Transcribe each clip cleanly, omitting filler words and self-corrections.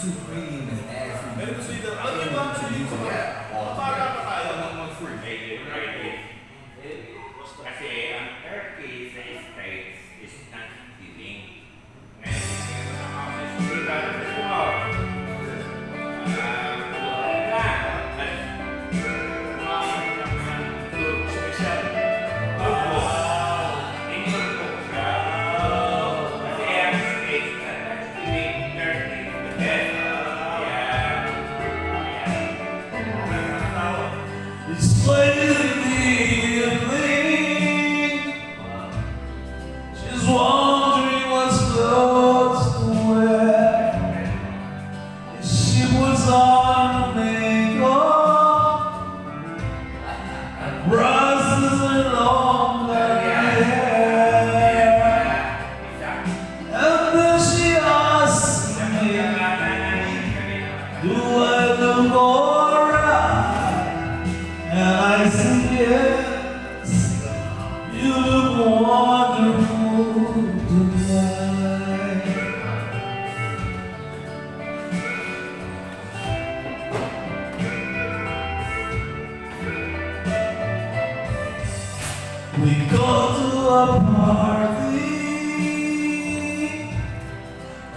too premium and ad free. Pero gusto nito, ang iba ang sabihin ko, para pa tayo ng mag-free. Kasi ang Turkey sa States is not giving. Ngayon, hindi ko na kasi sila na gusto mo. It's lately a thing. She's wondering what's close to wear. She puts on makeup and brushes her long black hair. And then she asks me, do I look alright? And I say yes, you look wonderful tonight. We go to a party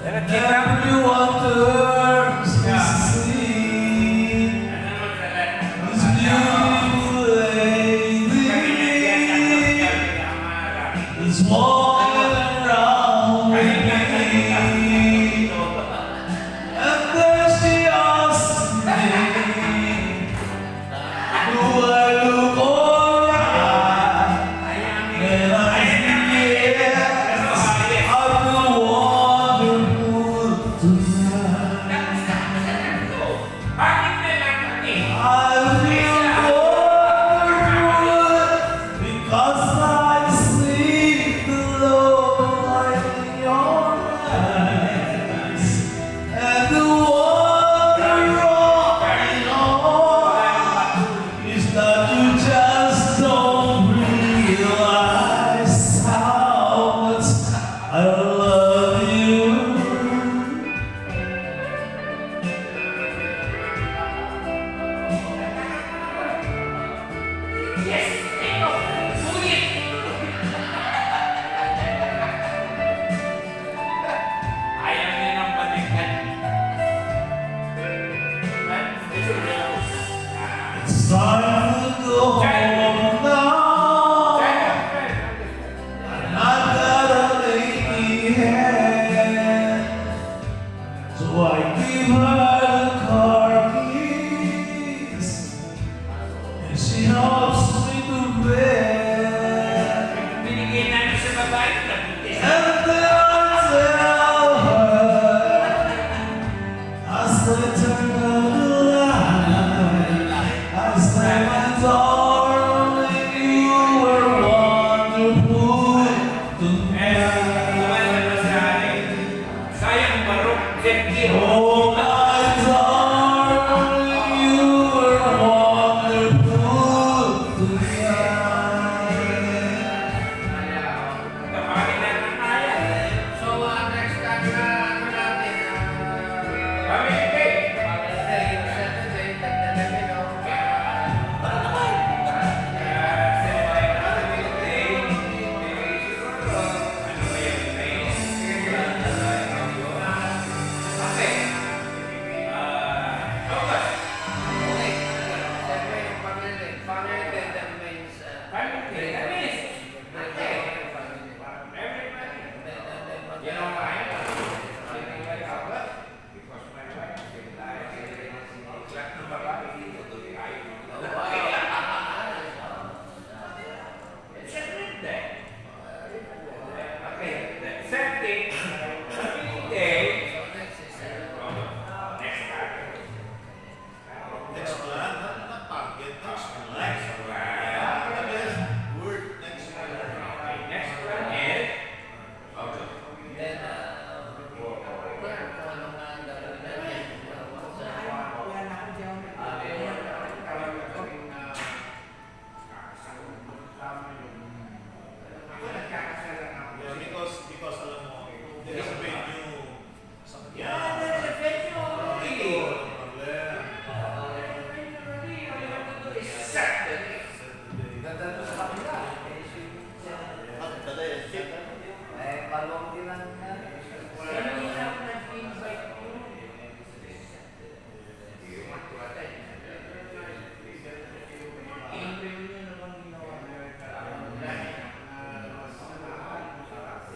and everyone turns to see this beautiful lady is walking around with me. And then she asks me, do I look alright? And I say yes, I feel wonderful tonight. I feel wonderful because I see the love light in your eyes. And the wonder all is that you just don't realize how much I love you. Ayaw niya ng balikan. It's time to go home now. I got a lady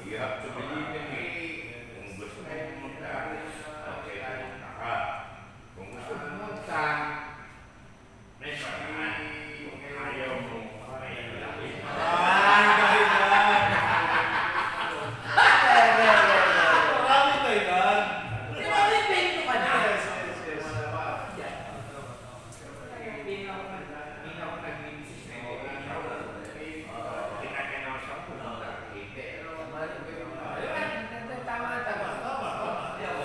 You have to believe in me. Kung gusto mo pumunta, okay, pumunta ka. Kung gusto mo pumunta, may paraan. Kung ayaw mo, may lapit. Maraming dahilan. Di ba, may pento ka na? Yes. Hindi na ako nag-misis na ito. Kinakanaw siya pumunta. Tama.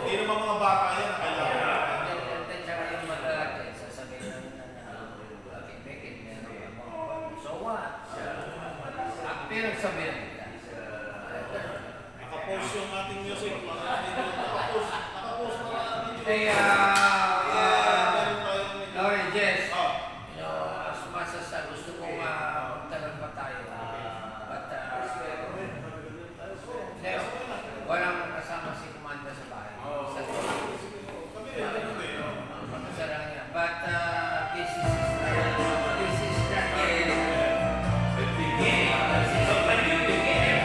Hindi naman mga bata yan. Nakapost yung ating music. Nakapost na ating music. Hey, Meron tayong medyo- Lauren, Jess, Oh. as much as gusto kong magtagal pa tayo, but walang kasama si Commander sa bahay. Kami rin, hindi. Isa lang yan. But this is the end. The beginning. So when you begin,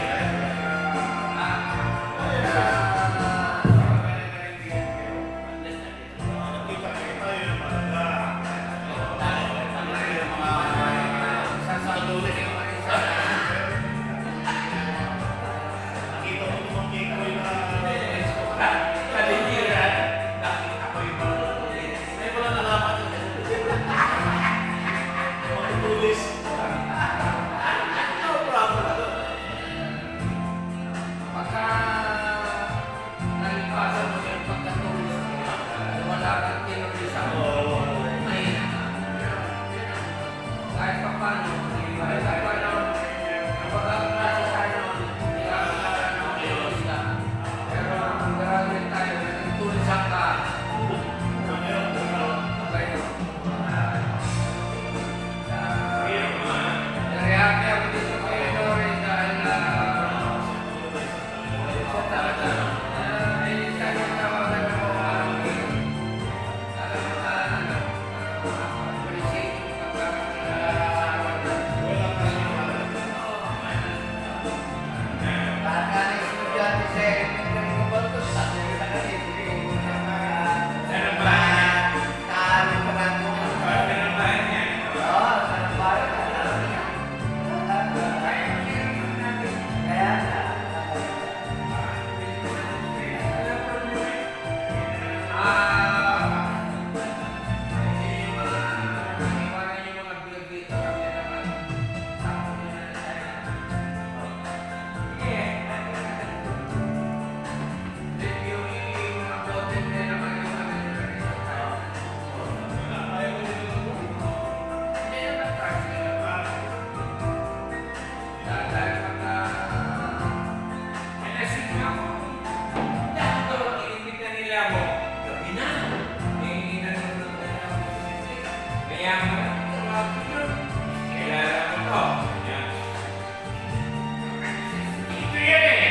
Nakita tayo ng mga Sasaluhin yung mga isa. nakita mo naman kay Koy na kaliniran, nakita ko yung mga may wala nalaman. Matutulis. No problem. Pagka nalipasan mo yung pagkatulog mo, wala kang kinulisa mo, mahina ka. Kahit pa paano, kahit pa paano, napag-aklase tayo, kailangan ng kilos ka. Pero ang gagawin tayo, nagtulisan ka. Okay. Nariyapi ako dito kay Dory dahil sa talaga, hindi tayo tawagan ako appreciate yung lahat ka ng estudyante sa elementary ko ba ito? Sabi ko sa kanila, Ano ba? talo ka na ito. Ano ba yan? Oo, sa bahay ka na. Kaya na. Iwanan yung mga vlog dito kami naman. Tapos na tayo. Review yung mga content na naman yung mga hindi naman trash nila. Dahil pagka Nalasing ako. Dahil ito, inimbita nila ako. Gabi na. Eh, nanonood na ako. Kaya nga, kilala mo to. Yan. Ito yan eh.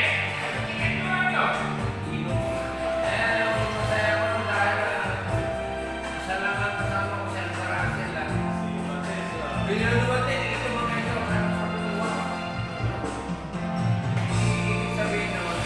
Tingnan mo ano. Inom mo. Kaya masaya ko dahil isa lang ang kasama ko sa Russell lang. Binuduwatin, ito mga ito, parang kapuluwa. Ibig sabihin naman,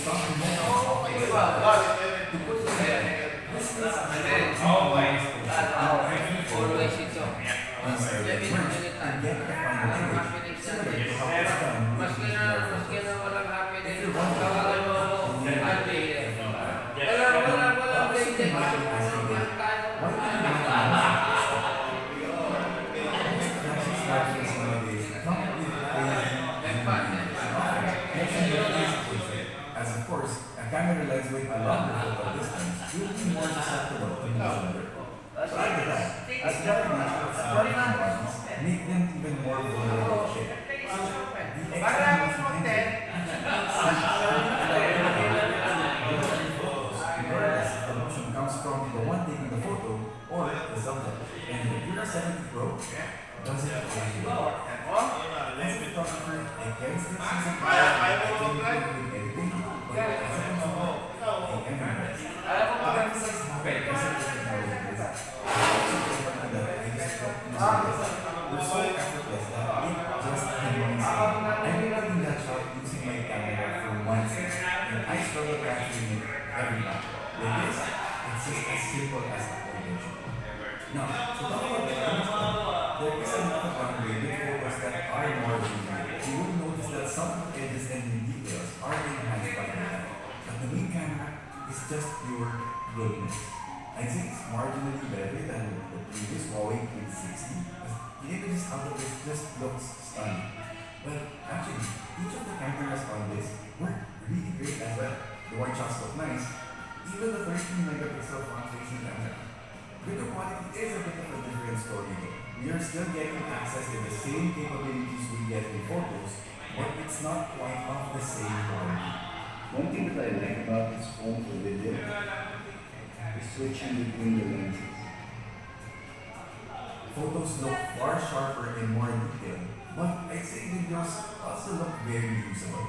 stop the moment Oo, of may the iba. to put it together. This is Always ito. and get the final image similar to how it's done with Maski these na photos. walang happiness, If you're wondering tawagan mo ako, Ate. Walang blame. As of course, a camera lens with a longer focal distance will be more susceptible to motion blur. So add to that, as Japanese smartphone buttons make them even more vulnerable to shake. The extra motion engine regardless if the motion comes from the one taking the photo or the subject. And the Pura 70 Pro does it all. As a photographer, I can still see some with editing, but as a consumer, I am impressed. I emphasize how impressive this technology is. We're so effortless that it just annoys me. I'm recording that shot using my camera for 1 second, and I struggle capturing it every time. With this, it's just as simple as a coordination. Now, to talk about the lens, there is another boundary with photos that are more vivid. You will notice that some of the edges and details are enhanced by the camera, but the main camera is just pure goodness. I'd say it's marginally better than the previous Huawei P60, as the images out of this just looks stunning. Well, actually, each of the cameras on this work really great as well. The wide shots look nice, even the 13 megapixel front-facing camera. Video quality is a bit of a different story though. We are still getting access to the same capabilities we get in photos, but it's not quite of the same quality. One thing that I like about this phone for video is switching between the lenses. Photos look far sharper and more detailed, but I'd say videos also look very usable.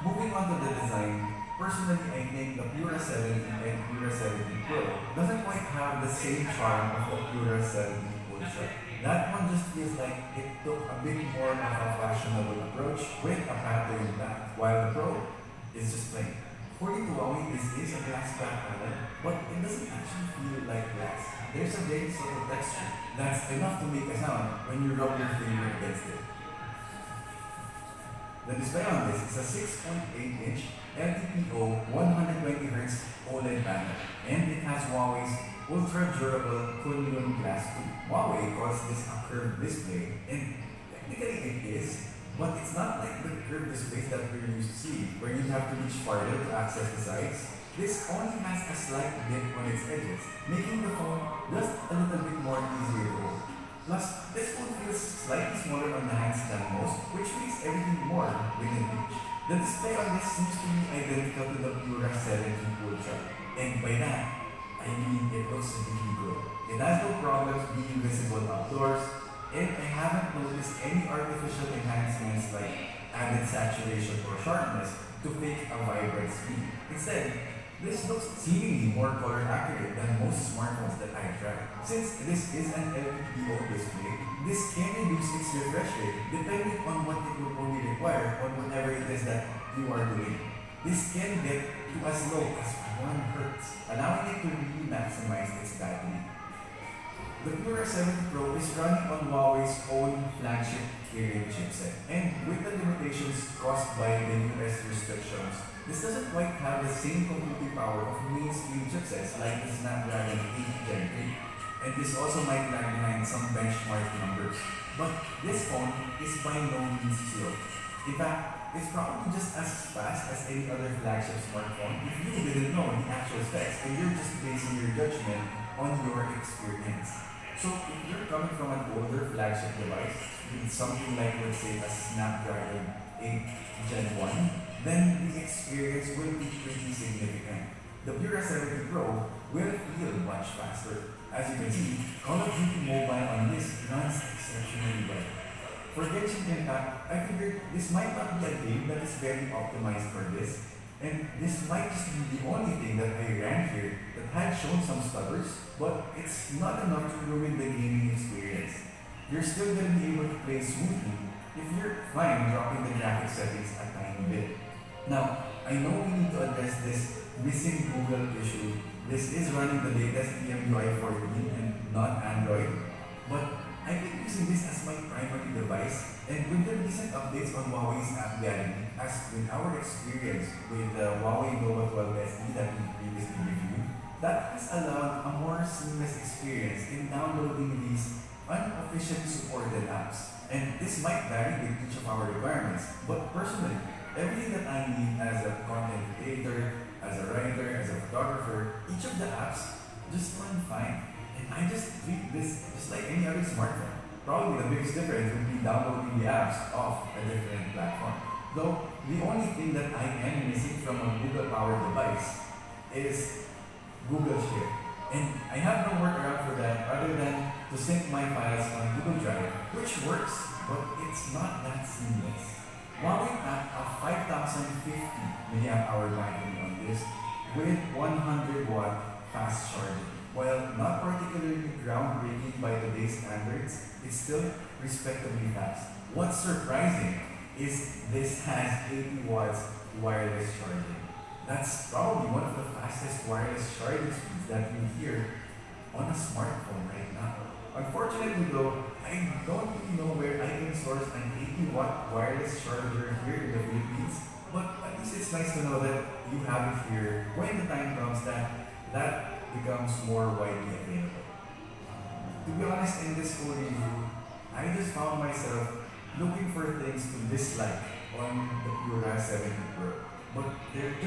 Moving on to the design, personally I think the Pura 70 and Pura 70 Pro doesn't quite have the same charm of the Pura 70 Ultra. That one just feels like it took a bit more of a fashionable approach with a pattern back, while the Pro is just plain. According to Huawei, this is a glass back panel, but it doesn't actually feel like glass. There's a very subtle texture that's enough to make a sound when you rub your finger against it. The display on this is a 6.8-inch LTPO 120Hz OLED panel, and it has Huawei's ultra-durable Kunlun Glass 2. Huawei calls this a curved display, and technically it is, but it's not like the curved displays that we're used to seeing, where you have to reach farther to access the sides. This only has a slight dip on its edges, making the phone just a little bit more easier to hold. Plus, this phone feels slightly smaller on the hands than most, which makes everything more within reach. The display on this seems to be identical to the Pura 70 Ultra, and by that, I mean it looks really good. It has no problems being visible outdoors, and I haven't noticed any artificial enhancements like added saturation or sharpness to fake a vibrant screen. Instead, this looks seemingly more color accurate than most smartphones that I tried. Since this is an LTPO display, this can reduce its refresh rate depending on what it will only require on whatever it is that you are doing. This can get to as low as 1 Hz, allowing it to really maximize its battery. The Pura 70 Pro is running on Huawei's own flagship Kirin chipset, and with the limitations caused by the US restrictions, this doesn't quite have the same computing power of mainstream chipsets like the Snapdragon 8 Gen 3, and this also might lag behind some benchmark numbers. But this phone is by no means slow. In fact, it's probably just as fast as any other flagship smartphone if you didn't know the actual specs and you're just basing your judgment on your experience. So if you're coming from an older flagship device with something like, let's say, a Snapdragon 8 Gen 1, then the experience will be pretty significant. The Pura 70 Pro will feel much faster. As you can see, Call of Duty Mobile on this runs exceptionally well. For Genshin Impact, I figured this might not be a game that is very optimized for this, and this might just be the only thing that I ran here that had shown some stutters, but it's not enough to ruin the gaming experience. You're still going to be able to play smoothly if you're fine dropping the graphics settings a tiny bit. Now, I know we need to address this missing Google issue. This is running the latest EMUI 14 and not Android, but I've been using this as my primary device, and with the recent updates on Huawei's app gallery, as with our experience with the Huawei Nova 12 SE that we previously reviewed, that has allowed a more seamless experience in downloading these unofficially supported apps. And this might vary with each of our requirements, but personally, everything that I need as a content creator, as a writer, as a photographer, each of the apps just run fine. And I just treat this just like any other smartphone. Probably the biggest difference would be downloading the apps off a different platform. Though the only thing that I am missing from a Google-powered device is Google Share. And I have no workaround for that other than to sync my files on Google Drive, which works, but it's not that seamless. Huawei packed a 5050 mAh battery on this with 100-watt fast charging. While not particularly groundbreaking by today's standards, it's still respectably fast. What's surprising is this has 80 watts wireless charging. That's probably one of the fastest wireless charging speeds that you hear on a smartphone right now. Unfortunately though, I don't really know where I can source an 80-watt wireless charger here in the Philippines, but at least it's nice to know that you have it here when the time comes that becomes more widely available. To be honest, in this full review, I just found myself looking for things to dislike on the Pura 70 Pro, but they're just